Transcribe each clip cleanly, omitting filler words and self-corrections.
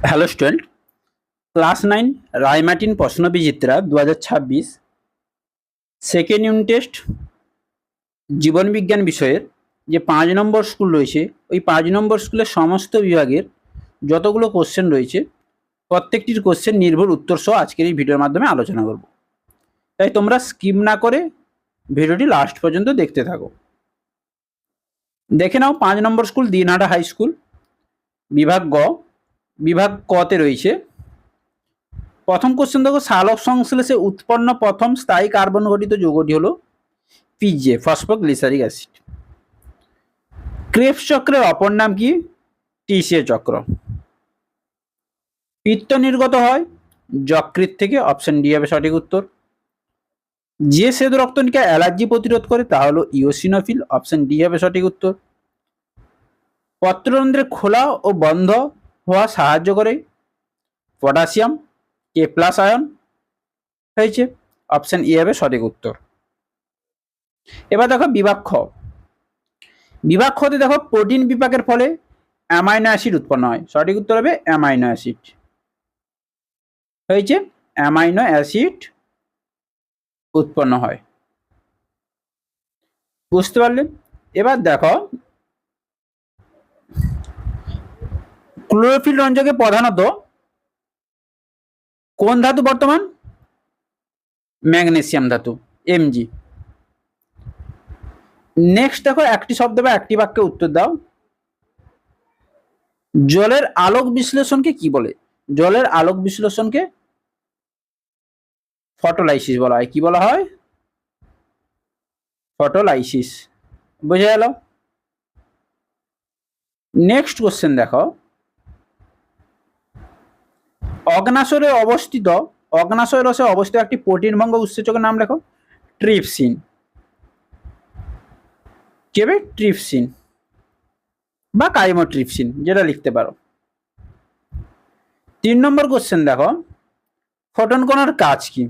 Hello student, class 9 Ray Martin প্রশ্নবিচিত্রা 2026 second unit test জীবনবিজ্ঞান বিষয়ের যে 5 নম্বর স্কুল রয়েছে, ওই 5 নম্বর স্কুলের সমস্ত বিভাগের যতগুলো কোশ্চেন রয়েছে প্রত্যেকটির কোশ্চেন নির্ভুল উত্তর সহ আজকের এই ভিডিওর মাধ্যমে আলোচনা করব। তাই তোমরা স্কিপ না করে ভিডিওটি লাস্ট পর্যন্ত দেখতে থাকো। দেখে নাও 5 নম্বর স্কুল দিনহাটা হাই স্কুল, বিভাগ গ। বিভাগ কতে রয়েছে প্রথম কোশ্চেন দেখো, সালোক সংশ্লেষে উৎপন্ন প্রথম স্থায়ী কার্বন গঠিত যৌগটি হলো পিজে ফসফোগ্লিসারিক অ্যাসিড। ক্রেবস চক্রের অপর নাম কি? টিসিএ চক্র। পিত্ত নির্গত হয় যকৃৎ থেকে, অপশন ডি হবে সঠিক উত্তর। যে শ্বেত রক্তনিকা অ্যালার্জি প্রতিরোধ করে তা হলো ইওসিনোফিল, অপশন ডি হবে সঠিক উত্তর। পত্ররন্ধ্রে খোলা ও বন্ধ হওয়া সাহায্য করে পটাশিয়াম, কে প্লাস আয়ন হয়েছে, অপশন ই হবে সঠিক উত্তর। এবার দেখো বিভাগ খ। বিভাগ খতে দেখো প্রোটিন বিপাকের ফলে অ্যামাইনো অ্যাসিড উৎপন্ন হয়, সঠিক উত্তর হবে অ্যামাইনো অ্যাসিড হয়েছে, অ্যামাইনো অ্যাসিড উৎপন্ন হয়। বুঝতে পারলে? এবার দেখো ক্লোরোফিল রঞ্জকে প্রধানত কোন ধাতু বর্তমান? ম্যাগনেসিয়াম ধাতু, এমজি। নেক্সট দেখো একটি শব্দ বা একটি বাক্যে উত্তর দাও। জলের আলোক বিশ্লেষণকে কি বলে? জলের আলোক বিশ্লেষণকে ফটোলাইসিস বলা হয়। কি বলা হয়? ফটোলাইসিস। বুঝে গেল? নেক্সট কোশ্চেন দেখো, অগ্নাশয়ে অগ্নাশয় রসে অবস্থিত একটি প্রোটিন ভঙ্গ উৎসেচকের নাম লেখো। ট্রিপসিন। কি হবে? ট্রিপসিন বা কাইমোট্রিপসিন, যেটা লিখতে পারো। 3 নম্বর কোশ্চেন দেখো, ফোটন কণার কাজ কি?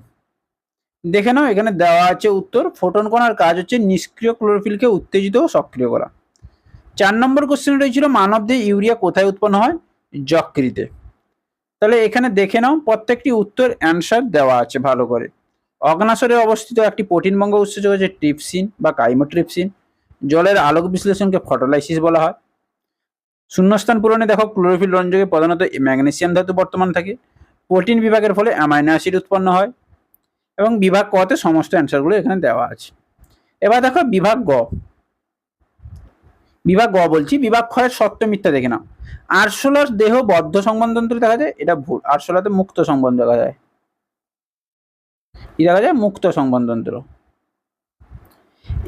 দেখে নাও, এখানে দেওয়া আছে উত্তর। ফোটন কণার কাজ হচ্ছে নিষ্ক্রিয় ক্লোরোফিলকে উত্তেজিত ও সক্রিয় করা। 4 নম্বর কোশ্চেন রয়েছিল মানবদেহে ইউরিয়া কোথায় উৎপন্ন হয়? যকৃতে। তাহলে এখানে দেখে নাও, প্রত্যেকটি উত্তর অ্যান্সার দেওয়া আছে ভালো করে। অগ্নাশয়ে অবস্থিত একটি প্রোটিন ভঙ্গ উৎসেচক হচ্ছে ট্রিপসিন বা কাইমোট্রিপসিন। জলের আলোক বিশ্লেষণকে ফটোলাইসিস বলা হয়। শূন্যস্থান পূরণে দেখো ক্লোরোফিল রঞ্জকে প্রধানত ম্যাগনেসিয়াম ধাতু বর্তমান থাকে। প্রোটিন বিভাগের ফলে অ্যামাইনো অ্যাসিড উৎপন্ন হয়। এবং বিভাগ কতে সমস্ত অ্যান্সারগুলো এখানে দেওয়া আছে। এবার দেখো বিভাগ গ। বিভাগ গ বলছি, বিভাগ ক্ষয়ের সত্য মিথ্যা দেখে নাও। আরশোলার দেহ বদ্ধ সংবন্ধতন্ত্র দেখা যায়, এটা ভুল। আরশোলাতে মুক্ত সংবন্ধ দেখা যায়। কি দেখা যায়? মুক্ত সংবন্ধতন্ত্র।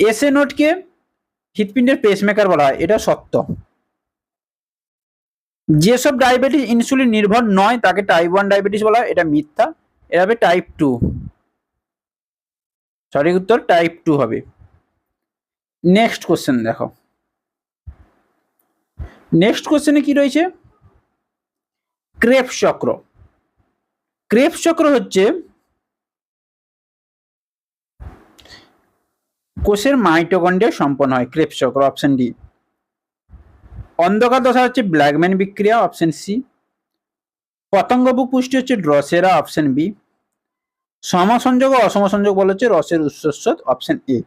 এসএ নোটকে হৃৎপিণ্ডের পেসমেকার বলা হয়, এটা সত্য। যেসব ডায়াবেটিস ইনসুলিন নির্ভর নয় তাকে টাইপ 1 ডায়াবেটিস বলা হয়, এটা মিথ্যা। এটা হবে টাইপ 2। সঠিক উত্তর টাইপ 2 হবে। নেক্সট কোশ্চেন দেখো, নেক্সট কোশ্চেনে কি রয়েছে? ক্রেবস চক্র। ক্রেবস চক্র হচ্ছে কোষের মাইটোকন্ড্রিয়া সম্পন্ন হয়। ক্রেবস চক্র, অপশন ডি। অন্ধকার দশা হচ্ছে ব্ল্যাকম্যান বিক্রিয়া, অপশন সি। পতঙ্গবুক পুষ্টি হচ্ছে ড্রসেরা, অপশন বি। সমসংযোগ ও অসমসংযোগ বলা হচ্ছে রসের উৎস, অপশন এ।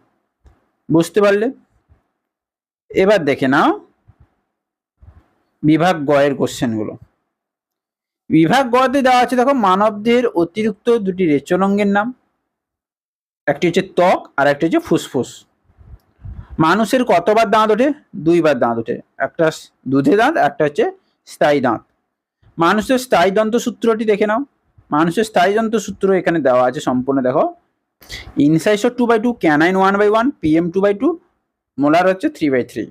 বুঝতে পারলে? এবার দেখে নাও বিভাগ গ এর কোশ্চেনগুলো। বিভাগ গ তে দেওয়া আছে দেখো, মানবদেহের অতিরিক্ত দুটি রেচনাঙ্গের নাম। একটি হচ্ছে ত্বক আর একটি হচ্ছে ফুসফুস। মানুষের কতবার দাঁত ওঠে? 2 বার দাঁত ওঠে। একটা দুধে দাঁত, একটা হচ্ছে স্থায়ী দাঁত। মানুষের স্থায়ী দন্ত সূত্রটি দেখে নাও। মানুষের স্থায়ী দন্ত সূত্র এখানে দেওয়া আছে সম্পূর্ণ দেখো। ইনসাইসর 2/2, ক্যানাইন 1/1, পিএম 2/2, মোলার হচ্ছে 3/3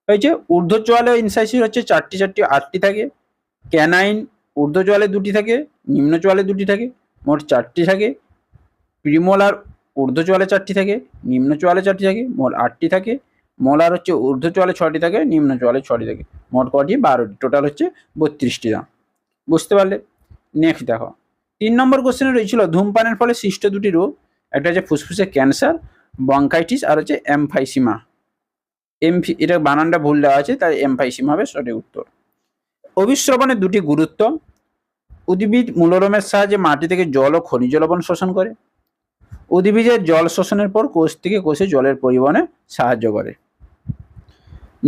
হয়েছে। ঊর্ধ্ব চোয়ালে ইনসাইসর হচ্ছে 4টি 8টি থাকে। ক্যানাইন ঊর্ধ্ব চোয়ালে 2টি থাকে, নিম্ন চোয়ালে 2টি থাকে, মোট 4টি থাকে। প্রিমোলার ঊর্ধ্ব চোয়ালে 4টি থাকে, নিম্ন চোয়ালে 4টি থাকে, মোট 8টি থাকে। মোলার হচ্ছে ঊর্ধ্ব চোয়ালে 6টি থাকে, নিম্ন চোয়ালে 6টি থাকে, মোট কটি? 12টি। টোটাল হচ্ছে 32টি দাঁত। বুঝতে পারলে? নেক্সট দেখো, 3 নম্বর কোশ্চেনে রয়েছিল ধূমপানের ফলে সৃষ্ট দুটি রোগ। একটা হচ্ছে ফুসফুসে ক্যান্সার, ব্রঙ্কাইটিস, আর হচ্ছে এমফাইসিমা। এটা বানানটা ভুল দেওয়া আছে, তাই এমফাইসিমা হবে সঠিক উত্তর। অভিস্রবণের দুটি গুরুত্ব। উদ্ভিদ মূলরোমের সাহায্যে মাটি থেকে জল ও খনিজ লবণ শোষণ করে। উদ্ভিদের জল শোষণের পর কোষ থেকে কোষে জলের পরিবহনে সাহায্য করে।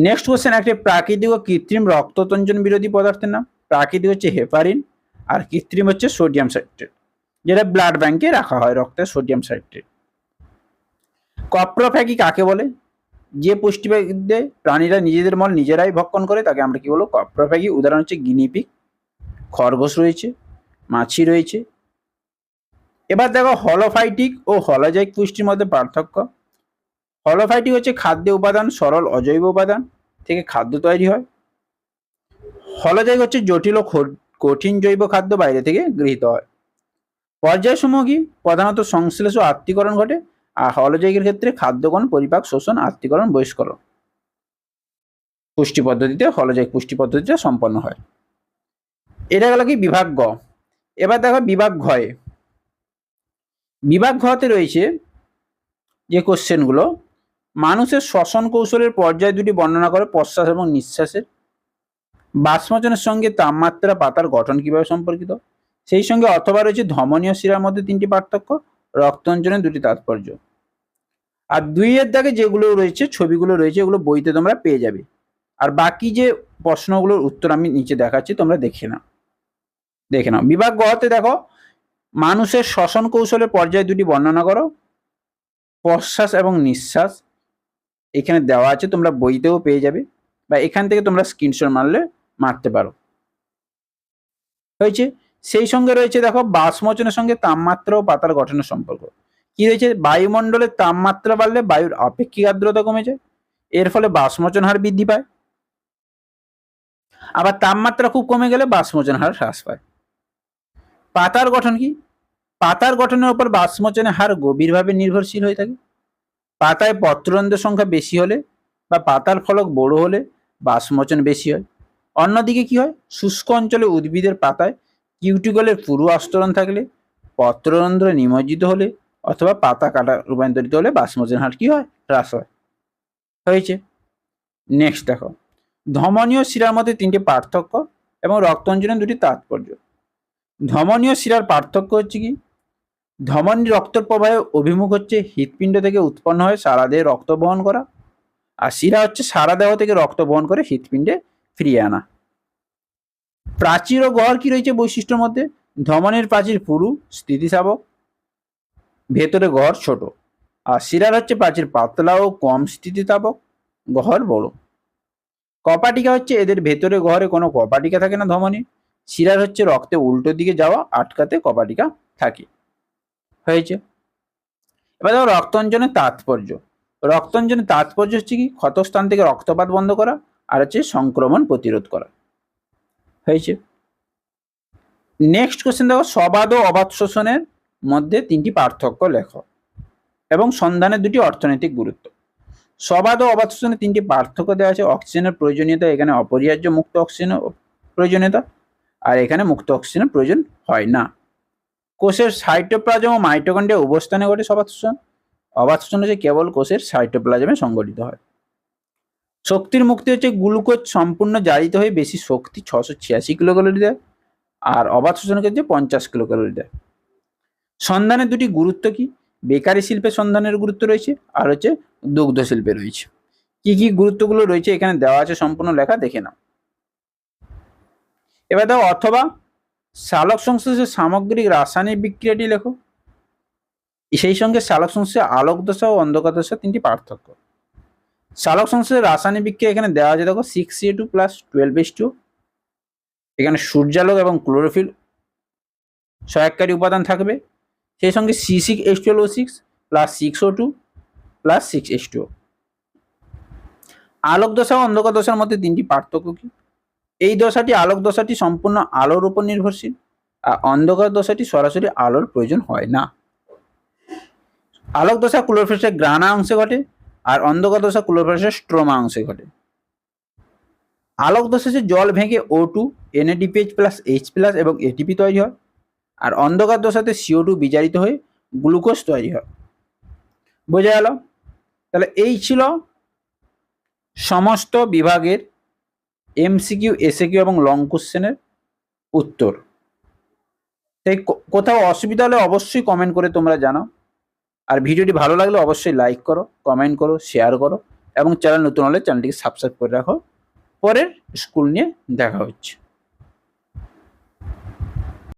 নেক্সট কোশ্চেন, একটি প্রাকৃতিক ও কৃত্রিম রক্ততঞ্জন বিরোধী পদার্থের নাম। প্রাকৃতিক হচ্ছে হেপারিন আর কৃত্রিম হচ্ছে সোডিয়াম সাইট্রেট, যেটা ব্লাড ব্যাংকে রাখা হয় রক্তের সোডিয়াম সাইট্রেট। কপ্রোফ্যাগি কাকে বলে? যে পুষ্টিবিদে প্রাণীরা নিজেদের মল নিজেরাই ভক্ষণ করে তাকে আমরা কি বলবো? কপ্রোফ্যাগি। উদাহরণ হচ্ছে গিনিপিগ, খরগোশ রয়েছে, মাছি রয়েছে। এবার দেখো হলোফাইটিক ও হলোজাইক পুষ্টির মধ্যে পার্থক্য। হলোফাইটিক হচ্ছে খাদ্য উপাদান, সরল অজৈব উপাদান থেকে খাদ্য তৈরি হয়। হলোজাইক হচ্ছে জটিল ও কঠিন জৈব খাদ্য বাইরে থেকে গৃহীত হয়। পর্যায়সমূহ কি? প্রধানত সংশ্লেষ ও আত্তীকরণ ঘটে, আর হলোজাইকের ক্ষেত্রে খাদ্যকণ, পরিপাক, শোষণ, আত্তীকরণ, বহিষ্করণ পুষ্টি পদ্ধতিতে হলোজাইক পুষ্টি পদ্ধতিতে সম্পন্ন হয়। এটা গেল কি বিভাগ গ। এবার দেখো বিভাগ ঘয়ে। বিভাগ ঘতে রয়েছে যে কোশ্চেনগুলো, মানুষের শ্বসন কৌশলের পর্যায় দুটি বর্ণনা করে, প্রশ্বাস এবং নিঃশ্বাসের। বাষ্পমোচনের সঙ্গে তাপমাত্রা পাতার গঠন কিভাবে সম্পর্কিত। সেই সঙ্গে অথবা রয়েছে ধমনীয় শিরার মধ্যে তিনটি পার্থক্য, রক্তঞ্জনের দুটি তাৎপর্য। আর 2-এর দাগে যেগুলো রয়েছে, ছবিগুলো রয়েছে, এগুলো বইতে তোমরা পেয়ে যাবে। আর বাকি যে প্রশ্নগুলোর উত্তর আমি নিচে দেখাচ্ছি, তোমরা দেখে নাও। বিভাগ গতে দেখো, মানুষের শ্বসন কৌশলের পর্যায় দুটি বর্ণনা করো, প্রশ্বাস এবং নিঃশ্বাস। এখানে দেওয়া আছে, তোমরা বইতেও পেয়ে যাবে, বা এখান থেকে তোমরা স্ক্রিনশট মারতে পারো। হয়েছে। সেই সঙ্গে রয়েছে দেখো বাষ্পমোচনের সঙ্গে তাপমাত্রা ও পাতার গঠনের সম্পর্ক। কি রয়েছে? বায়ুমণ্ডলের তাপমাত্রা বাড়লে বায়ুর আপেক্ষিক আর্দ্রতা কমে যায়, এর ফলে বাষ্পমোচন হার বৃদ্ধি পায়। আবার তাপমাত্রা খুব কমে গেলে বাষ্পমোচন হার হ্রাস পায়। পাতার গঠন কি? পাতার গঠনের উপর বাষ্পমোচনের হার গভীরভাবে নির্ভরশীল হয়ে থাকে। পাতায় পত্ররন্ধ্রের সংখ্যা বেশি হলে বা পাতার ফলক বড় হলে বাষ্পমোচন বেশি হয়। অন্যদিকে কি হয়? শুষ্ক অঞ্চলে উদ্ভিদের পাতায় কিউটিকলের পুরু আস্তরণ থাকলে, পত্ররন্ধ্র নিমজ্জিত হলে অথবা পাতা কাটা রূপান্তরিত হলে বাষ্পমোচন হার কি হয়? হ্রাস হয়। হয়েছে। নেক্সট দেখো, ধমনীয় শিরার মধ্যে তিনটি পার্থক্য এবং রক্তঞ্জনের দুটি তাৎপর্য। ধমনীয় শিরার পার্থক্য হচ্ছে কি? ধমনী রক্ত প্রবাহে অভিমুখ হচ্ছে হৃৎপিণ্ড থেকে উৎপন্ন হয়ে সারা দেহে রক্ত বহন করা, আর শিরা হচ্ছে সারা দেহ থেকে রক্ত বহন করে হৃৎপিণ্ডে ফিরিয়ে আনা। প্রাচীর ও গহ্বর কি রয়েছে বৈশিষ্ট্যের মধ্যে? ধমনীর প্রাচীর পুরু, স্থিতিস্থাপক, ভেতরে গহ্বর ছোট, আর শিরার হচ্ছে প্রাচীর পাতলা ও কম স্থিতিস্থাপক, গহ্বর বড়। কপাটিকা হচ্ছে এদের ভেতরে গহ্বরে কোনো কপাটিকা থাকে না ধমনী। শিরার হচ্ছে রক্তে উল্টো দিকে যাওয়া আটকাতে কপাটিকা থাকে। হয়েছে। এবার দেখো রক্তঞ্জনের তাৎপর্য। রক্তঞ্জনের তাৎপর্য হচ্ছে কি? ক্ষতস্থান থেকে রক্তপাত বন্ধ করা, আর হচ্ছে সংক্রমণ প্রতিরোধ করা। হয়েছে। নেক্সট কোশ্চেন দেখো, সবাদ ও অবাধ শোষণের মধ্যে তিনটি পার্থক্য লেখো এবং সন্ধানের দুটি অর্থনৈতিক গুরুত্ব। সবাদ ও অবাধ শোষণের তিনটি পার্থক্য দেওয়া আছে। অক্সিজেনের প্রয়োজনীয়তা, এখানে অপরিহার্য মুক্ত অক্সিজেনের প্রয়োজনীয়তা, আর এখানে মুক্ত অক্সিজেনের প্রয়োজন হয় না। কোষের সাইটোপ্লাজম ও মাইটোকন্ড্রিয়া অবস্থানে ঘটে সবাদ শোষণ। অবাধ শোষণ হচ্ছে কেবল কোষের সাইটোপ্লাজমে সংঘটিত হয়। শক্তির মুক্তি হচ্ছে গ্লুকোজ সম্পূর্ণ জারিত হয়ে বেশি শক্তি 686 কিলোক্যালোরি দেয়, আর অবাধ শোষণের ক্ষেত্রে 50 কিলোক্যালোরি দেয়। সন্ধানের দুটি গুরুত্ব কি? বেকারি শিল্পে সন্ধানের গুরুত্ব রয়েছে, আর হচ্ছে দুগ্ধ শিল্পে রয়েছে। কি কি গুরুত্বগুলো রয়েছে এখানে দেওয়া আছে, সম্পূর্ণ লেখা দেখে নাও। এবার দেখো অথবা সালোক সংশ্লেষের সামগ্রিক রাসায়নিক বিক্রিয়াটি লেখো। সেই সঙ্গে সালোক সংশ্লেষে আলোক দশা ও অন্ধকার দশা তিনটি পার্থক্য। সালোক সংশ্লেষের রাসায়নিক বিক্রিয়া এখানে দেওয়া আছে দেখো 6Ca2 + 12H2। এখানে সূর্যালোক এবং ক্লোরোফিল সহায়ককারী উপাদান থাকবে। সেই সঙ্গে C6H12O6 + 6O2 + 6H2O। আলোক দশা ও অন্ধকার দশার মধ্যে তিনটি পার্থক্য কি? এই দশাটি, আলোক দশাটি সম্পূর্ণ আলোর উপর নির্ভরশীল, আর অন্ধকার দশাটি সরাসরি আলোর প্রয়োজন হয় না। আলোক দশা ক্লোরোপ্লাস্টের গ্রানা অংশে ঘটে, আর অন্ধকার দশা ক্লোরোপ্লাস্টের স্ট্রোমা অংশে ঘটে। আলোক দশাতে জল ভেঙে O2, NADPH+, H+ এবং ATP তৈরি হয়, আর অন্ধকার দশাতে CO2 বিজারিত হয়ে গ্লুকোজ তৈরি হয়। বোঝা গেল? তাহলে এই ছিল সমস্ত বিভাগের MCQ, SAQ এবং লং কোশ্চেনের উত্তর। তাই কোথাও অসুবিধা হলে অবশ্যই কমেন্ট করে তোমরা জানাও। আর ভিডিওটি ভালো লাগলে অবশ্যই লাইক করো, কমেন্ট করো, শেয়ার করো এবং চ্যানেল নতুন হলে চ্যানেলটিকে সাবস্ক্রাইব করে রাখো। পরের স্কুল নিয়ে দেখা হচ্ছে।